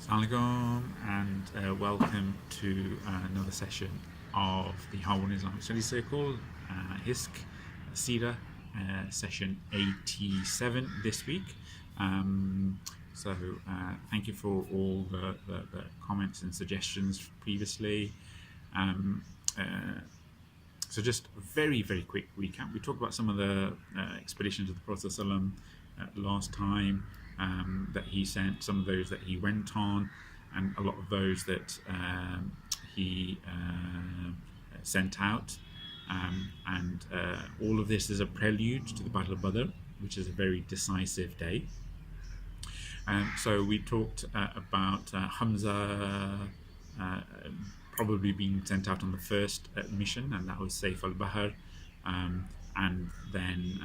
Assalamualaikum and welcome to another session of the Harvard Islamic Studies Circle, HISC Seerah, session 87 this week. Thank you for all the comments and suggestions previously. So just a very quick recap. We talked about some of the expeditions of the Prophet ﷺ last time, that he sent, some of those that he went on, and a lot of those that he sent out. And all of this is a prelude to the Battle of Badr, which is a very decisive day. So we talked about Hamza probably being sent out on the first mission, and that was Sayf al-Bahr. And then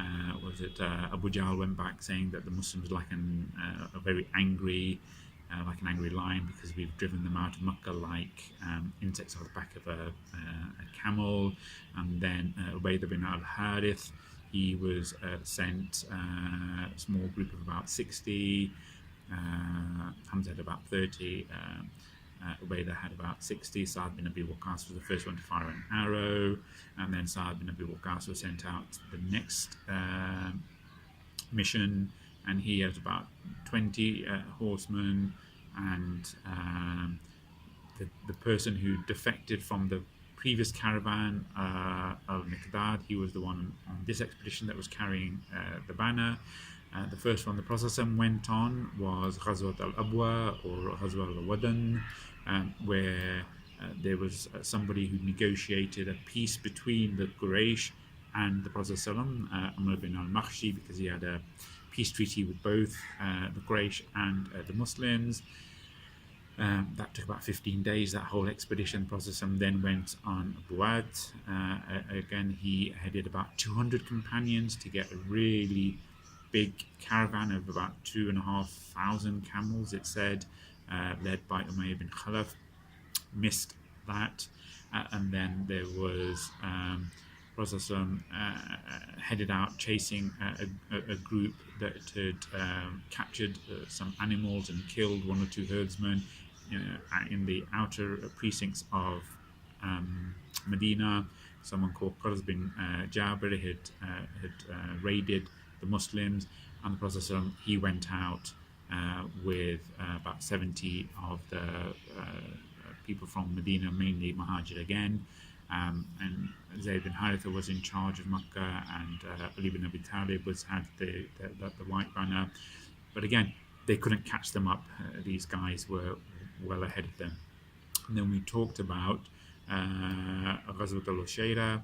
Abu Jahl went back saying that the Muslims are like a very angry, like an angry lion, because we've driven them out of Mecca like insects off the back of a camel. And then Ubaydah bin al-Harith, he was sent a small group of about 60. Hamza had about 30. Ubaydah had about 60. Sa'd bin Abi Waqqas was the first one to fire an arrow, and then Sa'd bin Abi Waqqas was sent out the next mission, and he had about 20 horsemen. And the person who defected from the previous caravan, al-Miqdad, he was the one on this expedition that was carrying the banner. The first one the Prophet went on was Ghazwat al-Abwa or Ghazwat al-Wadan, where there was somebody who negotiated a peace between the Quraish and the Prophet Amr bin al-Makhshi, because he had a peace treaty with both the Quraish and the Muslims. That took about 15 days, that whole expedition. The Prophet then went on Buad. Again, he headed about 200 companions to get a really big caravan of about 2,500 camels, it said, led by Umayyah bin Khalaf. Missed that. And then there was Prophet headed out chasing a group that had captured some animals and killed one or two herdsmen in the outer precincts of Medina. Someone called Quraish bin Jabir had raided the Muslims, and the Prophet he went out with about 70 of the people from Medina, mainly Muhajir again. And Zayd bin Haritha was in charge of Makkah, and Ali bin Abi Talib had the white banner. But again, they couldn't catch them up. These guys were well ahead of them. And then we talked about Ghazwat al-Ushaira,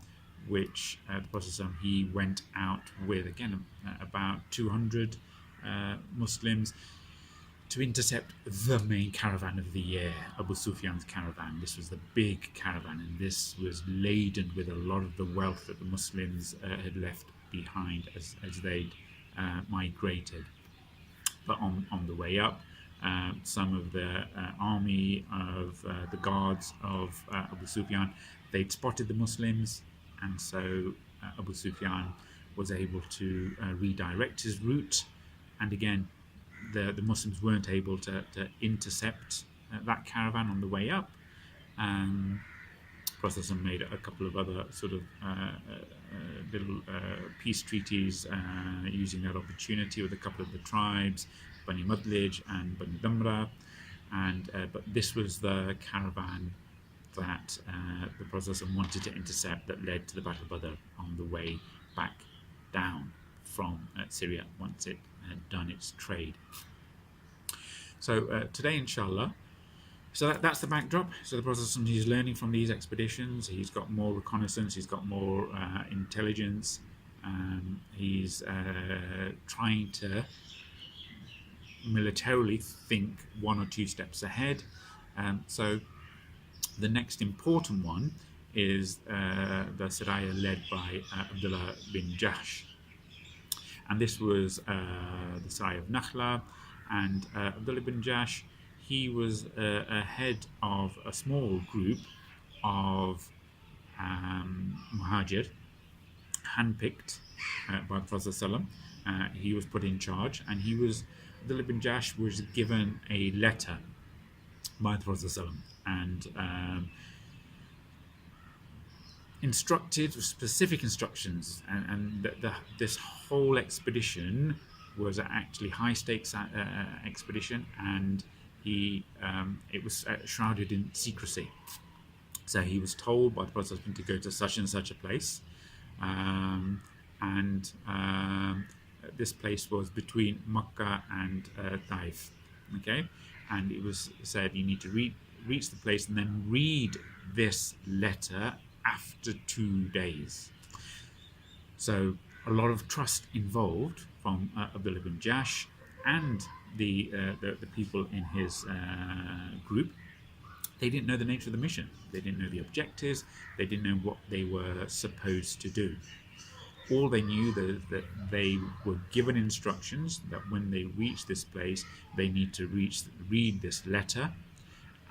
which the Prophet he went out with, again, about 200 Muslims to intercept the main caravan of the year, Abu Sufyan's caravan. This was the big caravan, and this was laden with a lot of the wealth that the Muslims had left behind as they'd migrated. But on the way up, some of the army of the guards of Abu Sufyan, they'd spotted the Muslims, and so Abu Sufyan was able to redirect his route. And again, the Muslims weren't able to intercept that caravan on the way up. Prophet made a couple of other sort of little peace treaties using that opportunity with a couple of the tribes, Bani Mudlij and Bani Damra. But this was the caravan that the Prophet wanted to intercept, that led to the Battle of Badr on the way back down from Syria once it had done its trade. So today, inshallah, so that's the backdrop. So the Prophet, he's learning from these expeditions. He's got more reconnaissance, he's got more intelligence. He's trying to militarily think one or two steps ahead. So the next important one is the Siraiyah led by Abdullah bin Jahsh. And this was the Siraiyah of Nakhlah. And Abdullah bin Jahsh, he was ahead of a small group of Muhajir, handpicked by the Prophet ﷺ. He was put in charge, and Abdullah bin Jahsh was given a letter by the Prophet ﷺ, and instructed specific instructions, and this whole expedition was actually high stakes expedition, and it was shrouded in secrecy. So he was told by the Prophet to go to such and such a place, and this place was between Mecca and Taif. Okay, and it was said you need to reach the place and then read this letter after 2 days. So a lot of trust involved from Abdullah bin Jahsh and the people in his group. They didn't know the nature of the mission. They didn't know the objectives. They didn't know what they were supposed to do. All they knew that they were given instructions that when they reach this place, they need to read this letter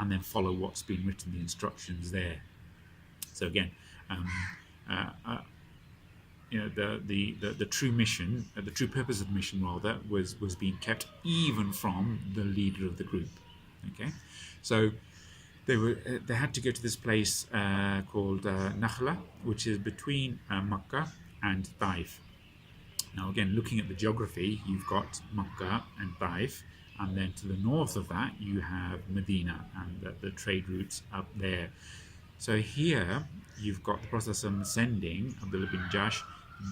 and then follow what's been written, the instructions there. So again, the true mission, the true purpose of the mission rather, was being kept even from the leader of the group. Okay, so they had to go to this place called Nakhlah, which is between Mecca and Taif. Now again, looking at the geography, you've got Mecca and Taif, and then to the north of that you have Medina and the trade routes up there. So here you've got the Prophet sending Abdullah bin Jahsh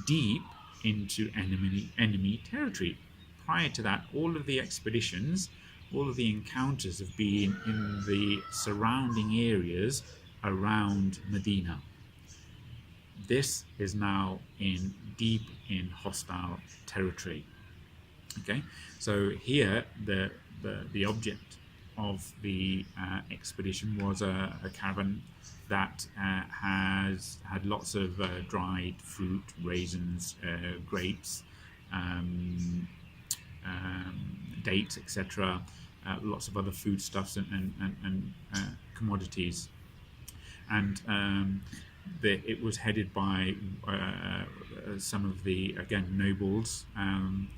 deep into enemy territory. Prior to that, all of the expeditions, all of the encounters have been in the surrounding areas around Medina. This is now deep in hostile territory. Okay, so here the object of the expedition was a caravan that has had lots of dried fruit, raisins, grapes, dates, etc. Lots of other foodstuffs and commodities, and it was headed by some of the, again, nobles,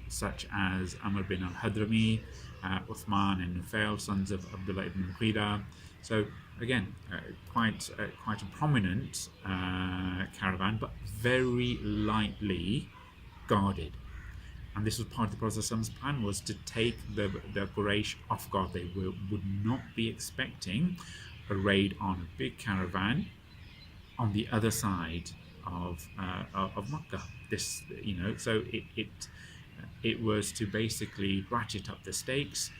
such as Amr bin al-Hadrami, Uthman and Nufail, sons of Abdullah ibn Jahsh. So again, quite a prominent caravan, but very lightly guarded. And this was part of the Prophet's plan, was to take the Quraish off guard. They would not be expecting a raid on a big caravan on the other side of Mecca. This, so it was to basically ratchet up the stakes,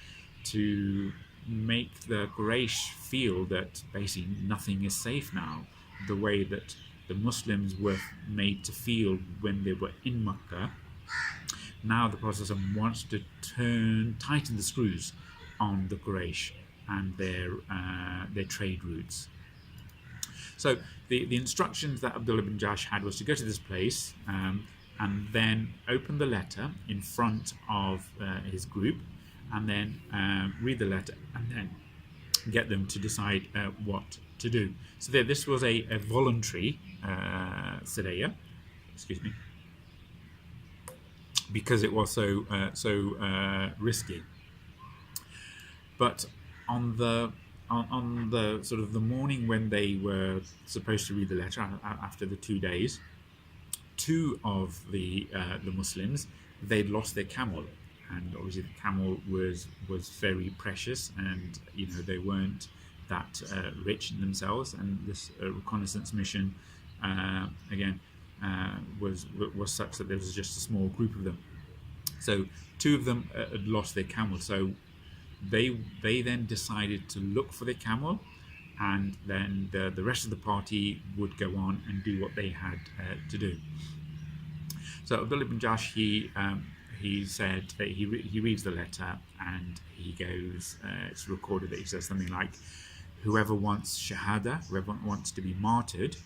to make the Quraysh feel that basically nothing is safe now, the way that the Muslims were made to feel when they were in Mecca. Now the Prophet wants to tighten the screws on the Quraysh and their trade routes. So the instructions that Abdullah bin Jahsh had was to go to this place and then open the letter in front of his group, and then read the letter, and then get them to decide what to do. So this was a voluntary Siraiyah, because it was so risky. But on the sort of the morning when they were supposed to read the letter, after the 2 days, two of the Muslims, they'd lost their camel, and obviously the camel was very precious, and they weren't that rich in themselves, and this reconnaissance mission again was such that there was just a small group of them. So two of them had lost their camel, so they then decided to look for their camel, and then the rest of the party would go on and do what they had to do. So Abdullah bin Jahsh, he said that he reads the letter, and he goes, it's recorded that he says something like, whoever wants shahada, whoever wants to be martyred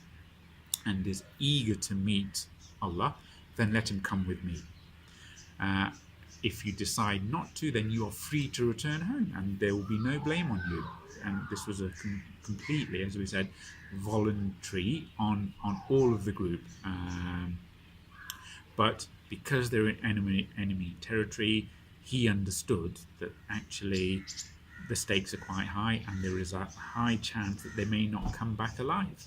and is eager to meet Allah, then let him come with me. If you decide not to, then you are free to return home, and there will be no blame on you. And this was a completely, as we said, voluntary on all of the group. But because they're in enemy territory, he understood that actually the stakes are quite high, and there is a high chance that they may not come back alive.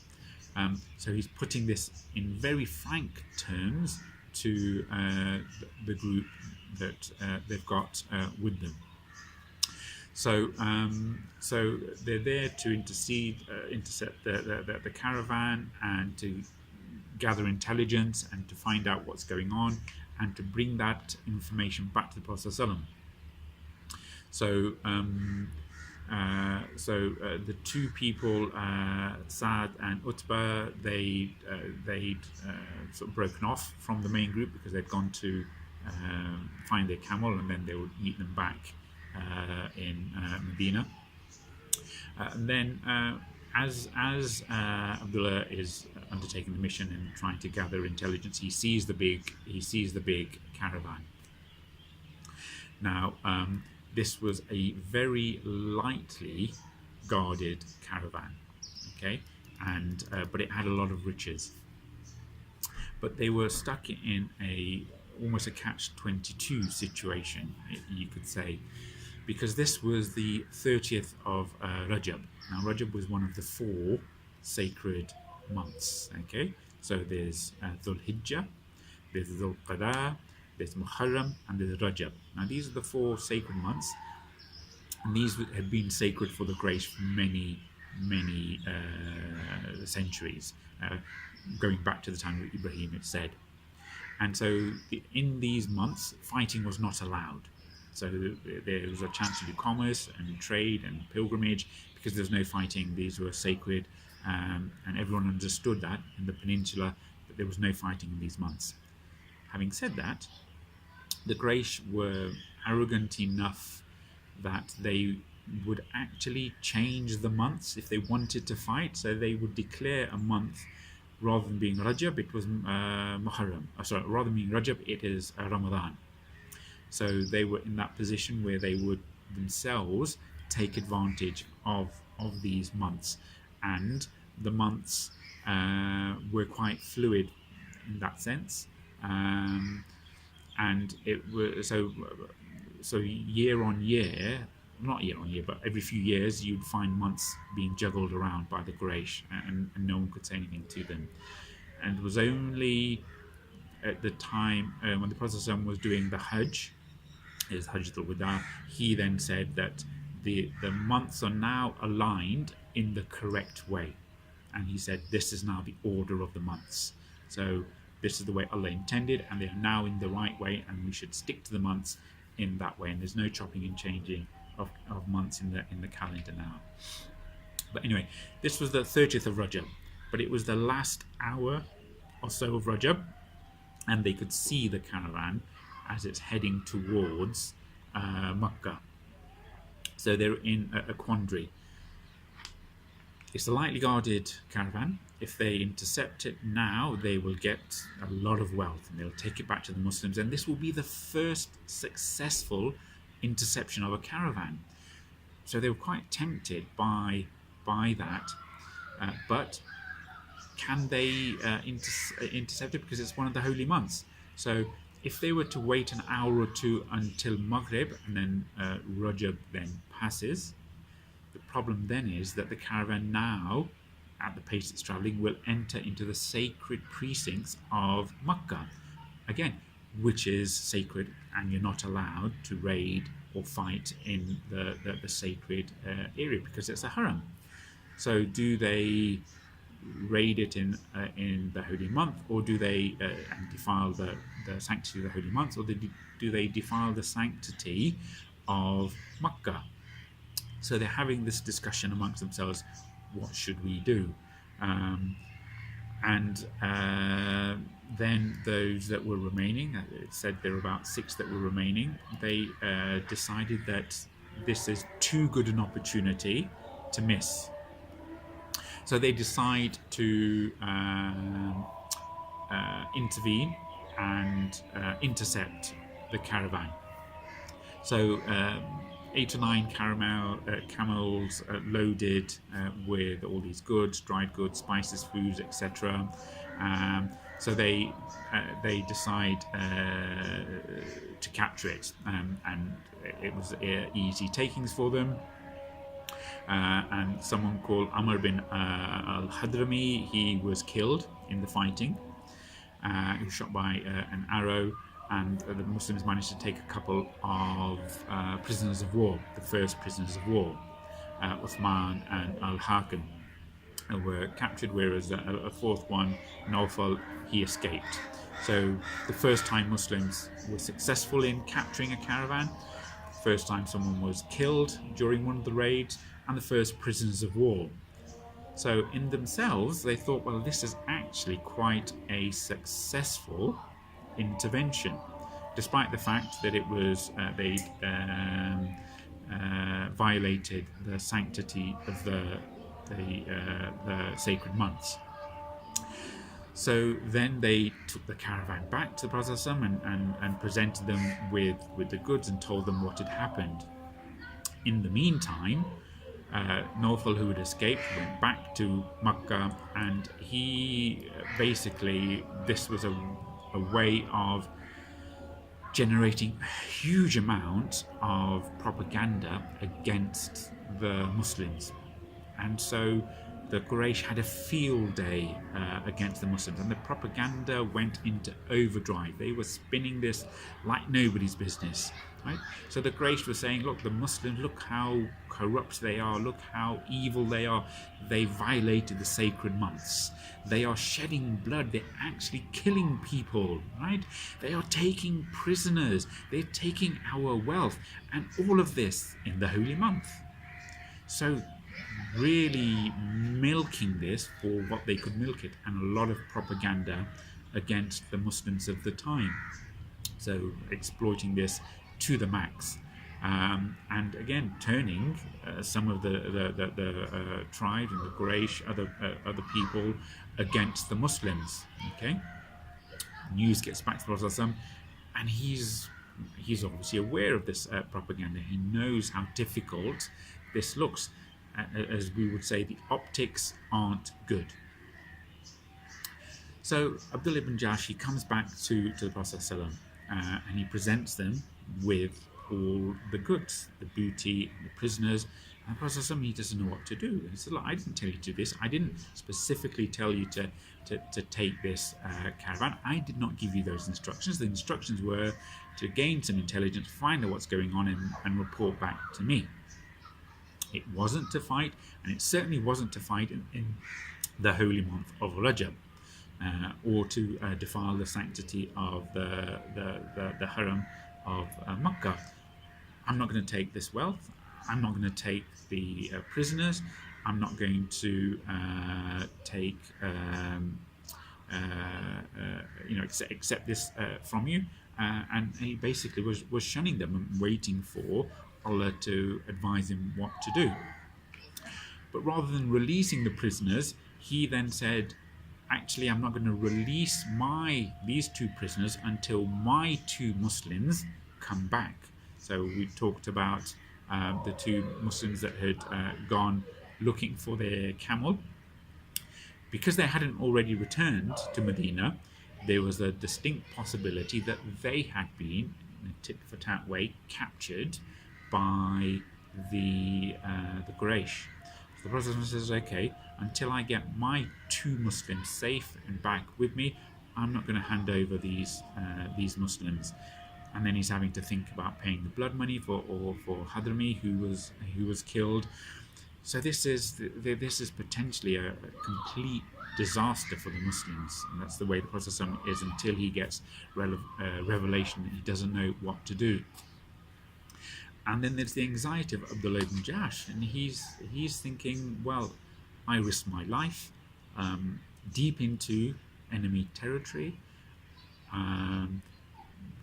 So he's putting this in very frank terms to the group that they've got with them. So they're there to intercept the caravan, and to gather intelligence, and to find out what's going on, and to bring that information back to the Prophet ﷺ. So the two people, Saad and Utbah, they'd sort of broken off from the main group because they'd gone to find their camel, and then they would meet them back in Medina. And then as Abdullah is undertaking the mission and trying to gather intelligence, he sees the big caravan. Now this was a very lightly guarded caravan, okay, and but it had a lot of riches. But they were stuck in almost a catch-22 situation, you could say, because this was the 30th of Rajab. Now Rajab was one of the 4 sacred months, okay? So there's Dhul Hijjah, there's Dhul Qada, there's Muharram, and there's Rajab. Now these are the 4 sacred months, and these had been sacred for the Quraysh for many centuries, going back to the time of Ibrahim, it's said. And so in these months, fighting was not allowed. So there was a chance to do commerce and trade and pilgrimage, because there's no fighting. These were sacred, and everyone understood that in the peninsula, that there was no fighting in these months. Having said that, the Quraysh were arrogant enough that they would actually change the months if they wanted to fight. So they would declare a month, rather than being Rajab, it was Muharram. Rather than being Rajab, it is Ramadan. So they were in that position where they would themselves take advantage of these months, and the months were quite fluid in that sense, and it was so year on year, not year on year, but every few years, you'd find months being juggled around by the Quraysh, and no one could say anything to them. And it was only at the time when the Prophet ﷺ was doing the Hajj, his Hajj al-Wada, he then said that the months are now aligned in the correct way, and he said this is now the order of the months. So this is the way Allah intended, and they are now in the right way, and we should stick to the months in that way. And there's no chopping and changing of months in the calendar now. But anyway, this was the 30th of Rajab, but it was the last hour or so of Rajab, and they could see the caravan as it's heading towards Mecca. So they're in a quandary. It's a lightly guarded caravan. If they intercept it now, they will get a lot of wealth, and they'll take it back to the Muslims, and this will be the first successful interception of a caravan. So they were quite tempted by that, but can they intercept it, because it's one of the holy months? So if they were to wait an hour or two until Maghrib, and then Rajab then passes, the problem then is that the caravan now, at the pace it's travelling, will enter into the sacred precincts of Mecca, again, which is sacred, and you're not allowed to raid or fight in the sacred area, because it's a haram. So do they raid it in the holy month, or do they defile the sanctity of the holy month, or do they defile the sanctity of Mecca? So they're having this discussion amongst themselves, what should we do? Then those that were remaining, it said there were about 6 that were remaining, they decided that this is too good an opportunity to miss. So they decide to intervene and intercept the caravan. So 8 or 9 camels loaded with all these goods, dried goods, spices, foods, etc. So they decide to capture it, and it was easy takings for them. and someone called Amr bin al-Hadrami, he was killed in the fighting. He was shot by an arrow, and the Muslims managed to take a couple of prisoners of war, the first prisoners of war, Uthman and al-Hakim, were captured, whereas a fourth one, Nakhlah, he escaped. So the first time Muslims were successful in capturing a caravan, first time someone was killed during one of the raids, and the first prisoners of war. So in themselves, they thought, well, this is actually quite a successful intervention, despite the fact that it was they violated the sanctity of the sacred months. So then they took the caravan back to the Prophet and presented them with the goods and told them what had happened. In the meantime, Nakhlah, who had escaped, went back to Mecca, and he basically, this was a way of generating a huge amount of propaganda against the Muslims. And so the Quraish had a field day against the Muslims, and the propaganda went into overdrive. They were spinning this like nobody's business, right? So the Quraysh were saying, look, the Muslims, look how corrupt they are, look how evil they are. They violated the sacred months. They are shedding blood. They're actually killing people, right? They are taking prisoners. They're taking our wealth, and all of this in the holy month. So really milking this for what they could milk it, and a lot of propaganda against the Muslims of the time. So exploiting this to the max, and again turning some of the tribes and the Quraysh, other people, against the Muslims. Okay, news gets back to the Prophet, and he's obviously aware of this propaganda. He knows how difficult this looks. As we would say, the optics aren't good. So Abdullah ibn Jahsh, he comes back to the Prophet and he presents them with all the goods, the booty, and the prisoners. And the Prophet, he doesn't know what to do. He said, look, I didn't tell you to do this. I didn't specifically tell you to take this caravan. I did not give you those instructions. The instructions were to gain some intelligence, find out what's going on, and report back to me. It wasn't to fight, and it certainly wasn't to fight in the holy month of Rajab, or to defile the sanctity of the haram of Mecca. I'm not going to take this wealth. I'm not going to take the prisoners. I'm not going to take accept this from you. And he basically was shunning them and waiting for Allah to advise him what to do. But rather than releasing the prisoners, he then said, actually, I'm not going to release these two prisoners until my two Muslims come back. So we talked about the two Muslims that had gone looking for their camel. Because they hadn't already returned to Medina, there was a distinct possibility that they had been, in a tit-for-tat way, captured by the Quraysh. So the Prophet says, okay, until I get my two Muslims safe and back with me, I'm not going to hand over these Muslims. And then he's having to think about paying the blood money for Hadrami, who was killed. So this is potentially a complete disaster for the Muslims, and that's the way the Prophet is until he gets revelation that he doesn't know what to do. And then there's the anxiety of Abdullah ibn Jahsh, and he's thinking, well, I risked my life deep into enemy territory.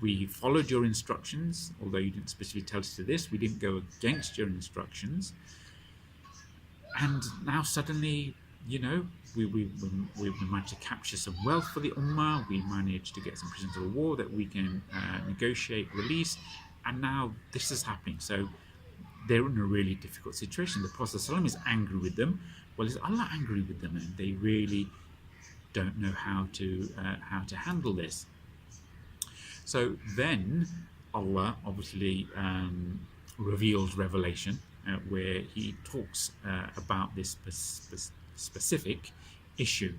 We followed your instructions, although you didn't specifically tell us to this. We didn't go against your instructions. And now suddenly, we managed to capture some wealth for the Ummah. We managed to get some prisoners of war that we can negotiate, release. And now this is happening. So they're in a really difficult situation. The Prophet ﷺ is angry with them. Well, is Allah angry with them? And they really don't know how to handle this. So then Allah obviously reveals revelation where he talks about this specific issue,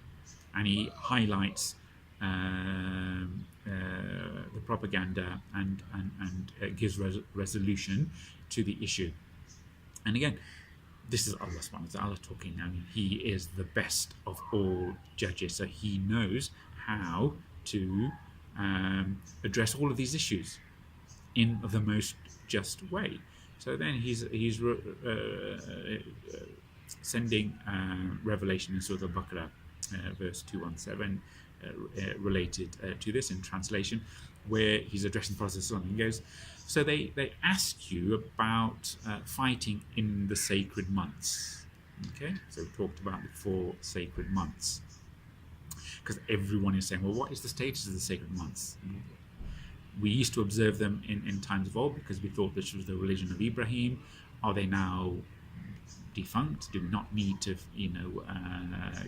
and he highlights the propaganda and gives resolution to the issue. And again, this is Allah subhanahu wa ta'ala talking now. He is the best of all judges, so he knows how to address all of these issues in the most just way. So then he's sending revelation in Surah Al-Baqarah, verse 217, related to this in translation, where he's addressing the Prophet. He goes, so they ask you about fighting in the sacred months. Okay, so we talked about the 4 sacred months, because everyone is saying, well, what is the status of the sacred months? We used to observe them in times of old because we thought this was the religion of Ibrahim. Are they now defunct? Do we not need to,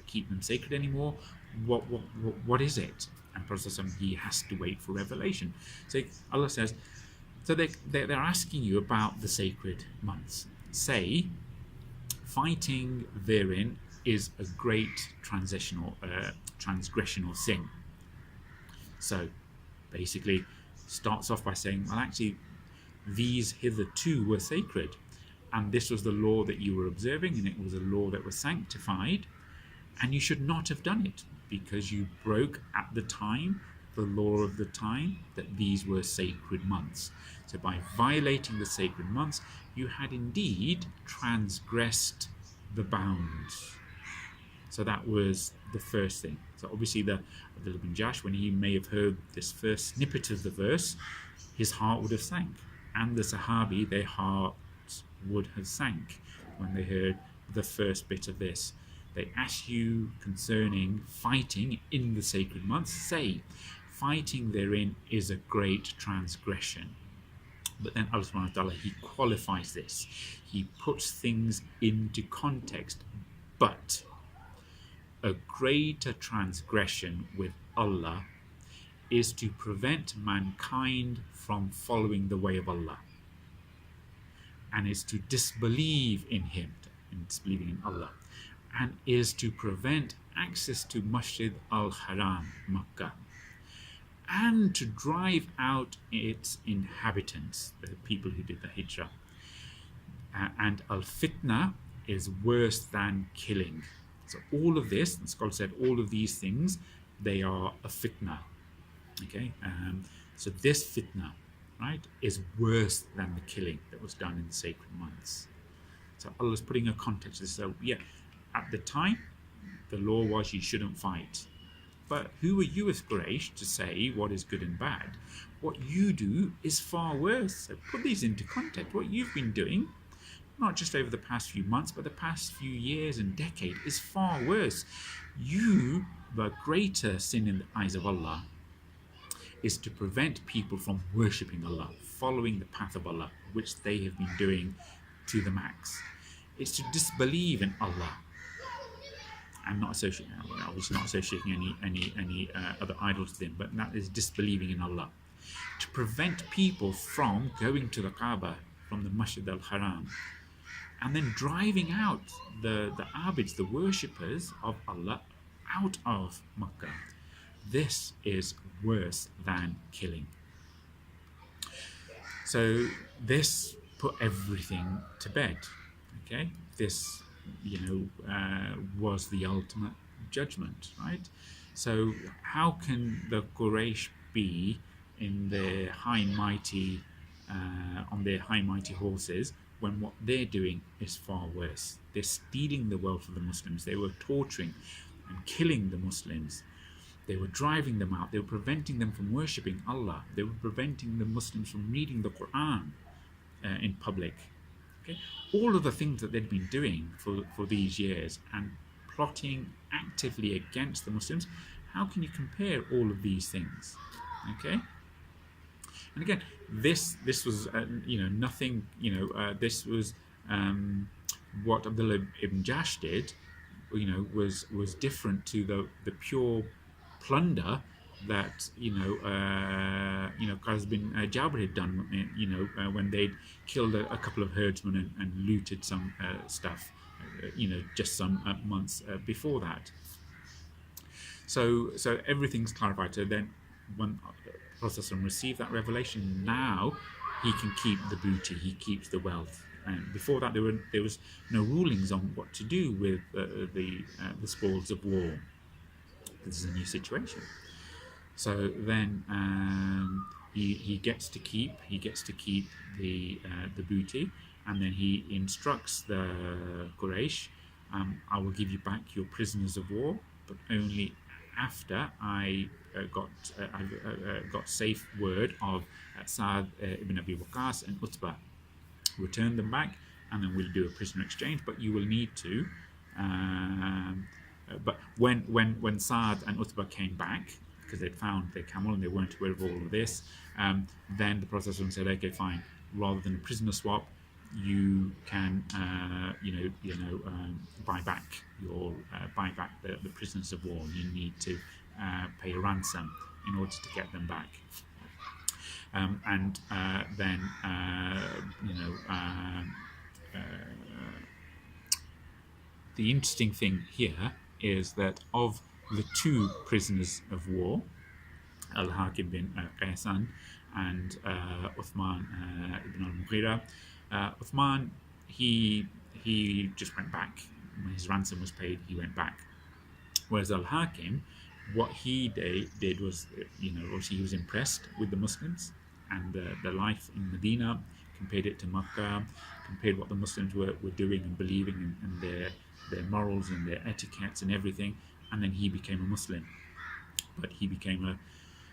keep them sacred anymore? What is it? And Prophet, he has to wait for revelation. So Allah says, so they're asking you about the sacred months. Say, fighting therein is a great transgressional sin. So basically starts off by saying, well, actually these hitherto were sacred, and this was the law that you were observing, and it was a law that was sanctified, and you should not have done it because you broke at the time the law of the time that these were sacred months. So by violating the sacred months, you had indeed transgressed the bounds. So that was the first thing. So obviously Abdullah bin Jahsh, when he may have heard this first snippet of the verse, his heart would have sank, and the Sahabi, their hearts would have sank when they heard the first bit of this. They ask you concerning fighting in the sacred months. Say, fighting therein is a great transgression. But then Allah subhanahu wa ta'ala, he qualifies this. He puts things into context. But a greater transgression with Allah is to prevent mankind from following the way of Allah, and is to disbelieve in Him, in disbelieving in Allah, and is to prevent access to Masjid al-Haram, Mecca, and to drive out its inhabitants, the people who did the hijrah. And al-Fitnah is worse than killing. So all of this, the scholar said, all of these things, they are a fitnah. Okay, so this fitnah, right, is worse than the killing that was done in the sacred months. So Allah's putting a context. So yeah, at the time, the law was you shouldn't fight. But who are you as Quraish to say what is good and bad? What you do is far worse. So put these into context. What you've been doing, not just over the past few months, but the past few years and decade, is far worse. You, the greater sin in the eyes of Allah, is to prevent people from worshipping Allah, following the path of Allah, which they have been doing to the max. It's to disbelieve in Allah and not associate, obviously not associating any other idols with Him, but that is disbelieving in Allah. To prevent people from going to the Kaaba, from the Masjid al-Haram, and then driving out the abids, the worshippers of Allah, out of Makkah. This is worse than killing. So this put everything to bed. Okay, this was the ultimate judgment, right? So how can the Quraysh be in their high and mighty on their high and mighty horses when what they're doing is far worse? They're stealing the wealth of the Muslims. They were torturing and killing the Muslims. They were driving them out. They were preventing them from worshipping Allah. They were preventing the Muslims from reading the Qur'an in public. Okay? All of the things that they'd been doing for these years and plotting actively against the Muslims, how can you compare all of these things? Okay? And again, this was nothing. This was what Abdullah ibn Jahsh did. Was different to the pure plunder Qais bin Jabr had done, when they'd killed a couple of herdsmen and looted some stuff, just some months before that. So everything's clarified. So then, when Prophet received that revelation, now he can keep the booty, he keeps the wealth. And before that, there was no rulings on what to do with the spoils of war. This is a new situation. So then he gets to keep the booty, and then he instructs the Quraysh, I will give you back your prisoners of war, but only after I got safe word of Sa'd ibn Abi Waqqas and Utbah. Return them back, and then we'll do a prisoner exchange. But you will need to. But when Sa'd and Utbah came back, because they'd found their camel and they weren't aware of all of this, then the Prophet said, okay, fine. Rather than a prisoner swap, you can buy back the prisoners of war. You need to pay a ransom in order to get them back. The interesting thing here is that of the two prisoners of war, Al-Hakim bin Qaysan and Uthman ibn al-Mughira, Uthman, he just went back. When his ransom was paid, he went back. Whereas Al-Hakim, what he did was, obviously he was impressed with the Muslims and the life in Medina, compared it to Mecca, compared what the Muslims were doing and believing, and their morals and their etiquettes and everything, and then he became a Muslim. But he became a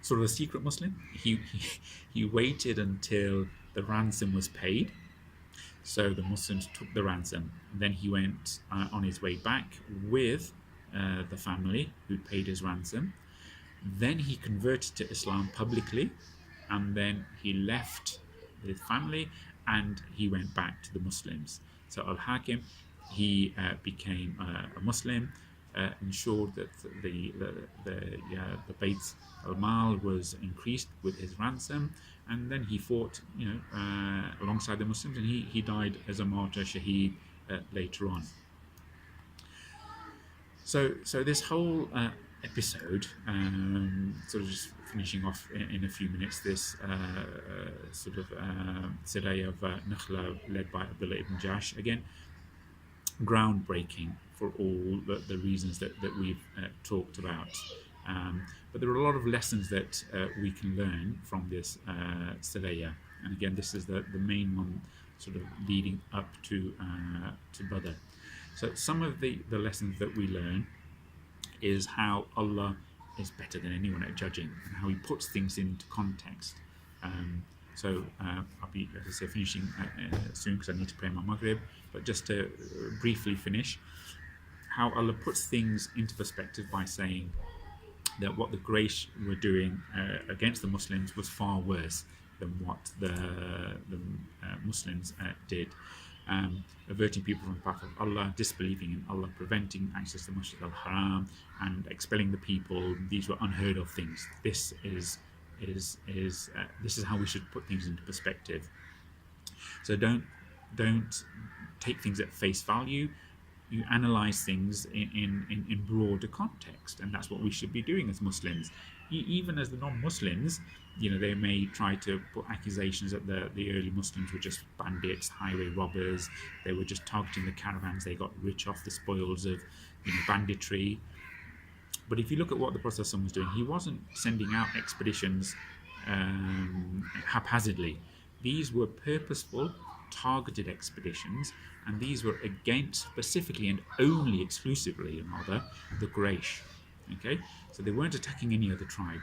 sort of a secret Muslim. He waited until the ransom was paid, so the Muslims took the ransom. Then he went on his way back with the family who paid his ransom. Then he converted to Islam publicly, and then he left his family and he went back to the Muslims. So Al-Hakim, he became a Muslim, ensured that the Bayt al-Mal was increased with his ransom, and then he fought alongside the Muslims, and he died as a martyr, shaheed, later on. So this whole episode, sort of just finishing off in a few minutes, this Siraiyah of Nakhlah, led by Abdullah ibn Jahsh, again, groundbreaking for all the reasons that we've talked about. But there are a lot of lessons that we can learn from this Siraiyah. And again, this is the main one, sort of leading up to Badr. So some of the lessons that we learn is how Allah is better than anyone at judging, and how He puts things into context. I'll be, as I say, finishing soon because I need to pray my Maghrib, but just to briefly finish, how Allah puts things into perspective by saying that what the Quraysh were doing against the Muslims was far worse than what the Muslims did. Averting people from the path of Allah, disbelieving in Allah, preventing access to Masjid al-Haram, and expelling the people. These were unheard of things. This is how we should put things into perspective. So don't take things at face value. You analyze things in broader context, and that's what we should be doing as Muslims. Even as the non-Muslims, they may try to put accusations that the early Muslims were just bandits, highway robbers. They were just targeting the caravans. They got rich off the spoils of banditry. But if you look at what the Prophet was doing, he wasn't sending out expeditions haphazardly. These were purposeful, targeted expeditions, and these were against specifically and only exclusively, the Quraysh. Okay, so they weren't attacking any other tribe,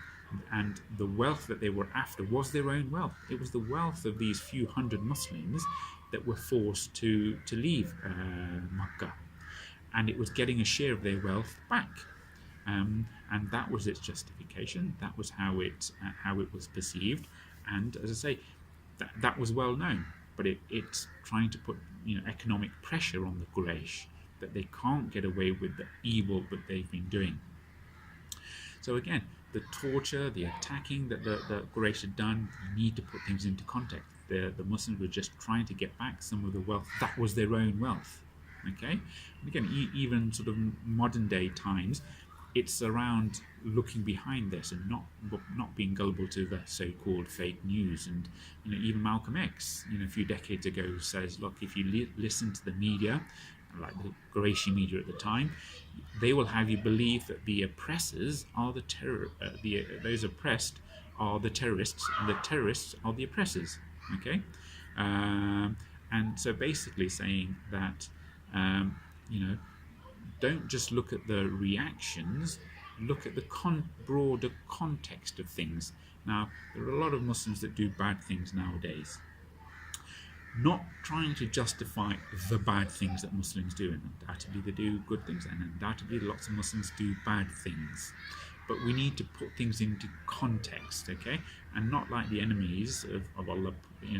and the wealth that they were after was their own wealth. It was the wealth of these few hundred Muslims that were forced to leave Mecca, and it was getting a share of their wealth back, and that was its justification. That was how it was perceived, and as I say, that was well known. But it's trying to put economic pressure on the Quraysh that they can't get away with the evil that they've been doing. So again, the torture, the attacking that the Quraysh had done, you need to put things into context. The Muslims were just trying to get back some of the wealth that was their own wealth. Okay, and again, even sort of modern day times, it's around looking behind this and not being gullible to the so-called fake news. And even Malcolm X, a few decades ago, says, look, if you listen to the media, like the Quraishi media at the time, they will have you believe that the oppressors are those oppressed are the terrorists, and the terrorists are the oppressors. Okay, and so basically saying that don't just look at the reactions, look at the broader context of things. Now, there are a lot of Muslims that do bad things nowadays, not trying to justify the bad things that Muslims do, and undoubtedly they do good things, and undoubtedly lots of Muslims do bad things. But we need to put things into context, okay? And not like the enemies of Allah,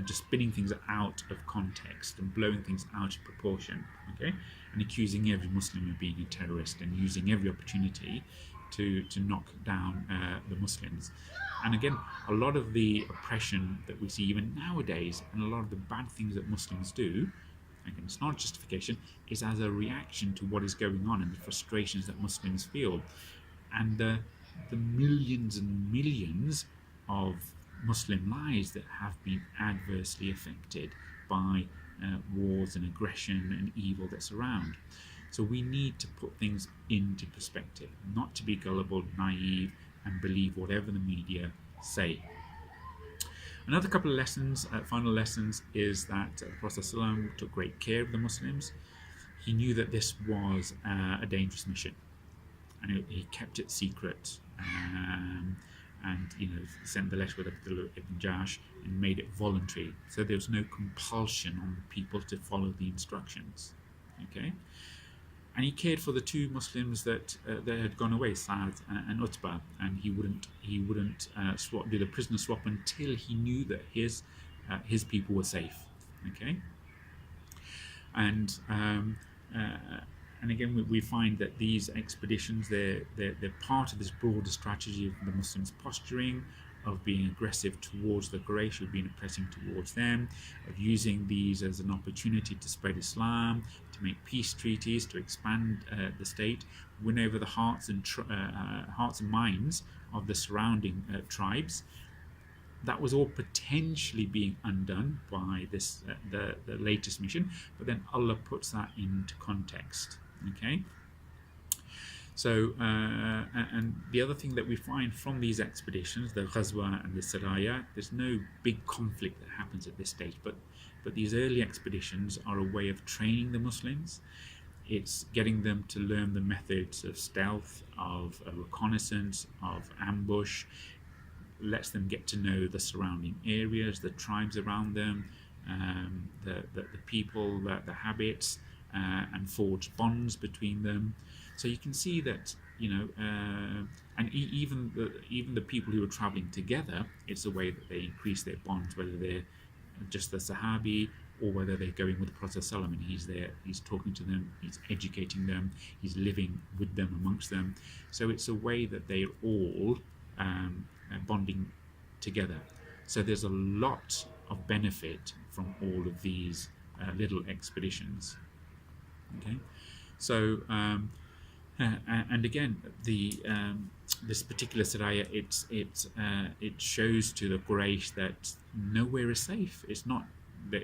just spinning things out of context and blowing things out of proportion, okay? And accusing every Muslim of being a terrorist and using every opportunity to knock down the Muslims. And again, a lot of the oppression that we see even nowadays, and a lot of the bad things that Muslims do, again, it's not justification, is as a reaction to what is going on and the frustrations that Muslims feel. And the millions and millions of Muslim lives that have been adversely affected by wars and aggression and evil that's around. So we need to put things into perspective, not to be gullible, naive, and believe whatever the media say. Another couple of lessons, final lessons, is that the Prophet ﷺ took great care of the Muslims. He knew that this was a dangerous mission, and he kept it secret, and sent the letter with Abdullah ibn Jahsh and made it voluntary, so there was no compulsion on people to follow the instructions. Okay, and he cared for the two Muslims that had gone away, Sa'd and Utbah, and he wouldn't do the prisoner swap until he knew that his people were safe. Okay, and again, we find that these expeditions, they're part of this broader strategy of the Muslims posturing, of being aggressive towards the Quraysh, of being oppressing towards them, of using these as an opportunity to spread Islam, to make peace treaties, to expand the state, win over the hearts and minds of the surrounding tribes. That was all potentially being undone by this the latest mission, but then Allah puts that into context. Okay. So, and the other thing that we find from these expeditions, the Ghazwa and the Siraiyah, there's no big conflict that happens at this stage, but these early expeditions are a way of training the Muslims. It's getting them to learn the methods of stealth, of reconnaissance, of ambush, lets them get to know the surrounding areas, the tribes around them, the people, the habits, and forge bonds between them. So you can see that, and even the people who are traveling together, it's a way that they increase their bonds, whether they're just the Sahabi or whether they're going with the Prophet ﷺ, and he's there, he's talking to them, he's educating them, he's living with them, amongst them. So it's a way that they're all bonding together. So there's a lot of benefit from all of these little expeditions. Okay, so and again, this particular Siraiyah, it shows to the Quraysh that nowhere is safe. It's not that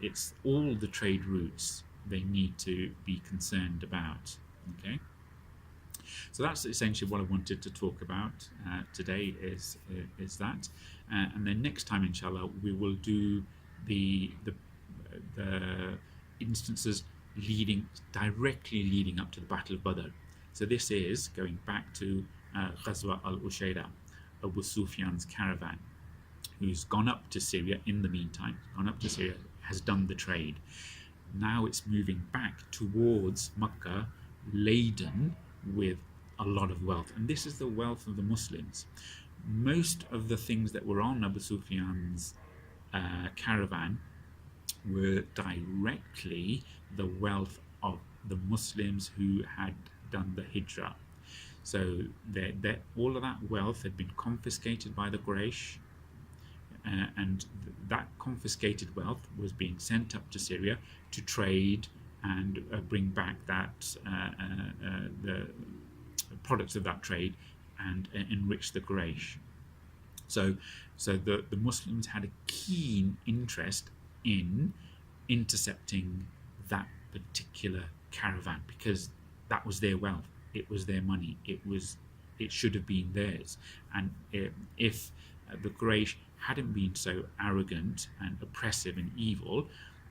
it's all the trade routes they need to be concerned about. Okay, so that's essentially what I wanted to talk about today. Is that, and then next time, inshallah, we will do the instances directly leading up to the Battle of Badr. So this is going back to Ghazwa al-Ushayra, Abu Sufyan's caravan, who's gone up to Syria in the meantime, has done the trade. Now it's moving back towards Mecca, laden with a lot of wealth. And this is the wealth of the Muslims. Most of the things that were on Abu Sufyan's caravan were directly the wealth of the Muslims who had done the hijrah. So all of that wealth had been confiscated by the Quraysh, and that confiscated wealth was being sent up to Syria to trade and bring back the products of that trade and enrich the Quraysh. So the Muslims had a keen interest in intercepting that particular caravan, because that was their wealth, it was their money, it should have been theirs. And if the Quraysh hadn't been so arrogant and oppressive and evil,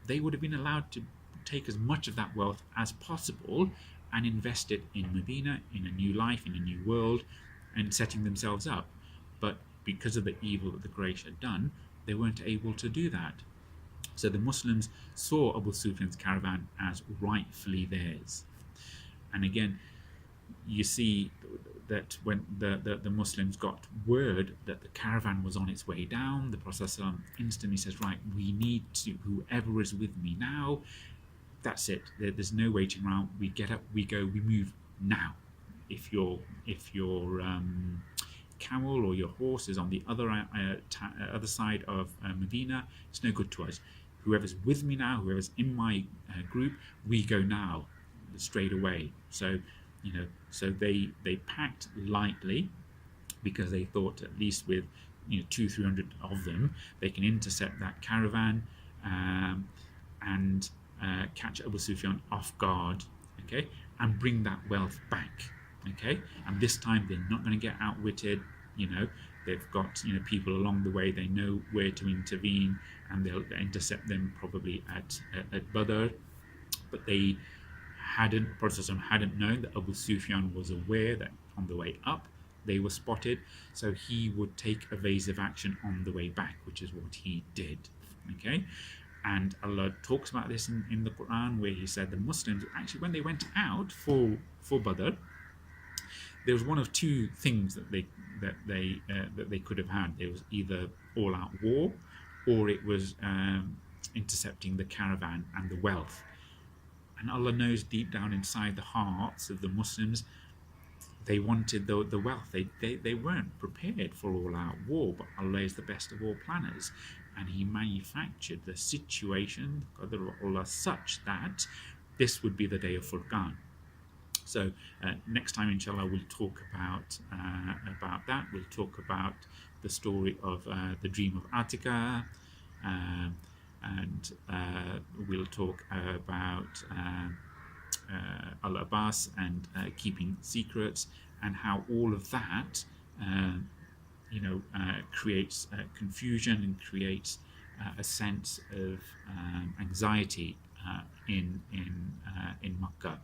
they would have been allowed to take as much of that wealth as possible and invest it in Medina, in a new life, in a new world, and setting themselves up. But because of the evil that the Quraysh had done, they weren't able to do that. So the Muslims saw Abu Sufyan's caravan as rightfully theirs. And again, you see that when the Muslims got word that the caravan was on its way down, the Prophet instantly says, right, we need to, whoever is with me now, that's it, there's no waiting around, we get up, we go, we move now. If your camel or your horse is on the other side of Medina, it's no good to us. Whoever's with me now, whoever's in my group, we go now, straight away. So they packed lightly, because they thought at least with 200-300 of them they can intercept that caravan and catch Abu Sufyan off guard, okay, and bring that wealth back, okay. And this time they're not going to get outwitted. They've got people along the way, they know where to intervene, and they'll intercept them probably at Badr. But they Prophet hadn't known that Abu Sufyan was aware that on the way up they were spotted, so he would take evasive action on the way back, which is what he did, okay. And Allah talks about this in the Qur'an, where he said the Muslims actually, when they went out for Badr, there was one of two things that they could have had. There was either all-out war, or it was intercepting the caravan and the wealth. And Allah knows deep down inside the hearts of the Muslims, they wanted the wealth. They weren't prepared for all-out war, but Allah is the best of all planners, and He manufactured the situation, Qadr Allah, such that this would be the day of Furqan. So next time, inshallah, we'll talk about that. We'll talk about the story of the dream of Atika, and we'll talk about Al-Abbas and keeping secrets, and how all of that creates confusion and creates a sense of anxiety in Mecca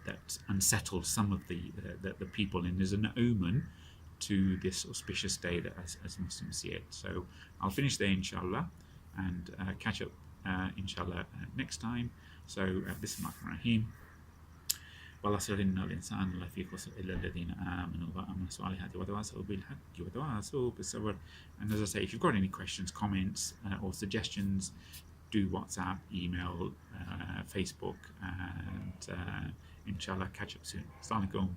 that unsettles some of the people, and is an omen to this auspicious day that as Muslims see it. So I'll finish there, inshallah, and catch up inshallah next time. So Bismillahir-Rahmanir-Rahim. والعصر إن الإنسان لفي خسر إلا الذين آمنوا وعملوا الصالحات وتواصوا بالحق وتواصوا بالصبر. And as I say, if you've got any questions, comments, or suggestions, do WhatsApp, email, Facebook, and inshallah catch up soon. Assalamu alaikum.